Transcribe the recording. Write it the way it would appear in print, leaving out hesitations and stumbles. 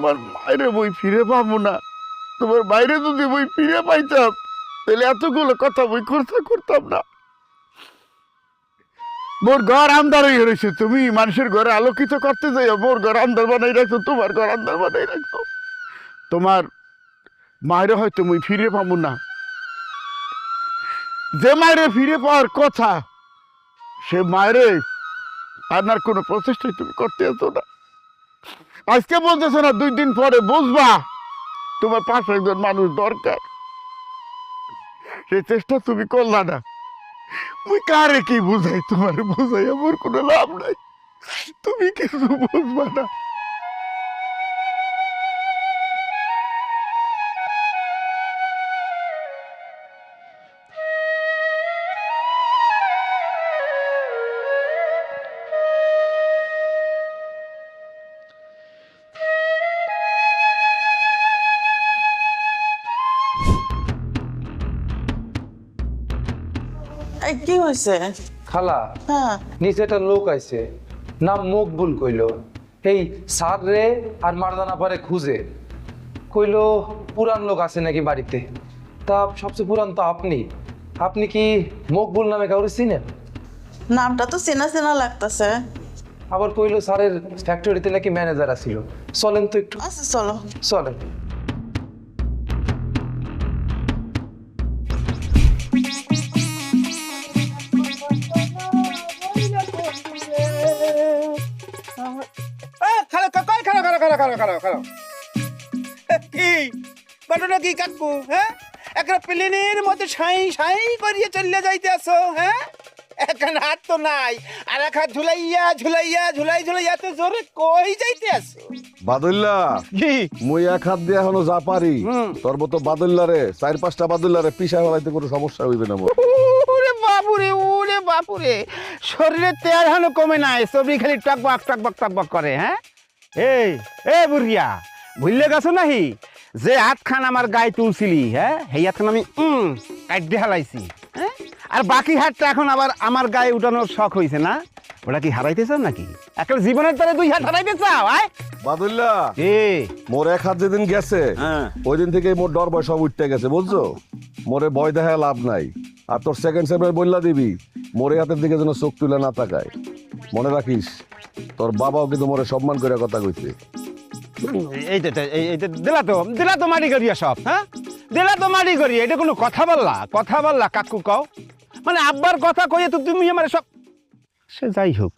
তোমার মায়েরে বই ফিরে পাবো না। তোমার বাইরে যদি বই ফিরে পাইতাম তাহলে এতগুলো কথা বই করতাম না। মোর ঘর আন্ধার হয়ে রয়েছে, তুমি মানুষের ঘরে আলোকিত করতে যাইও, মোর ঘর আন্ধার বানাই রাখছো, তোমার ঘর আন্ধার বানাই রাখছো। তোমার মায়েরে হয়তো মুই ফিরে পাবো না, যে মায়েরে ফিরে পাওয়ার কথা সে মায়েরে আনার কোনো প্রচেষ্টাই তুমি করতে আসো না। আজকে বলতেছো না, 2 দিন পরে বুঝবা তোমার পাশে একজন মানুষ দরকার, সেই চেষ্টা তুমি করলা না। মুই কারে কি বুঝাই, তোমার বুঝাই আমার কোনো লাভ নাই, তুমি কিছু বুঝবা না। কি হয়েছে? খালা, হ্যাঁ, নিচে একটা লোক আইছে, নাম মকবুল কইলো। এই সার রে আর মারদানা পারে খুঁজে কইলো পুরান লোক আছে নাকি বাড়িতে। তা সবচেয়ে পুরান তো আপনি। আপনি কি মকবুল নামে কাউরে চিনেন? নামটা তো চেনা চেনা লাগতেছে। আবার কইলো স্যারের ফ্যাক্টরিতে নাকি ম্যানেজার আছিল। চলেন তো একটু, আচ্ছা চলো। চলেন। কি ঘটনা কি কাকু? হ্যাঁ, একটা প্লেনের মধ্যে সাই সাই করিয়ে চলে যাইতে আসো। হ্যাঁ, এখন হাত তো নাই, আর এক হাত ঝুলাইয়া ঝুলাইয়া ঝুলাই ঝুলাইয়া তো জোরে কই যাইতে আসো? বাদুল্লা, কি মুই এক হাত দিয়ে এখনো যা পারি, তোর মতো বাদুল্লা রে 4-5টা বাদুল্লা রে পিছা ফেলাইতে কোনো সমস্যা হইবে না মোর। ওরে বাপুরে, শরীরের তেল হানো কমে নাই, সবরি খালি টকবক টকবক টকবক করে। হ্যাঁ, এই বুড়িয়া, ভুললে গেছো নাহি যে হাতখান আমার গায়ে তুলছিলি? হ্যাঁ, সেই হাতখান আমি কাটতে হালাইছি। হ্যাঁ, আর বাকি হাতটা এখন আবার আমার গায়ে উঠানোর শখ হয়েছে না? ওটা কি হারাইতে চাও নাকি? একটা জীবনের তারে 2 হাত হারাইতে চাও? বাদুল্লা, মোর এক হাত যেদিন গেছে ওই দিন থেকে মোর ডর ভয় সব উঠতে গেছে, বুঝছো? মোরে ভয় দেখা লাভ নাই। আর তোর সেকেন্ড সেমের বললা দিবি মোরে হাতের দিকে যেন চোখ তুলে না তাকায়। মনে রাখিস, তোর বাবাও কিন্তু মোরে সম্মান করে কথা কইছে। দিলা তো মারি করিয়া সব। হ্যাঁ, দিলা তো মারি করিয়া, এটা কোনো কথা বললা কাকু? কও মানে আব্বার কথা কইয়ে তো তুমি আমার সব। সে যাই হোক,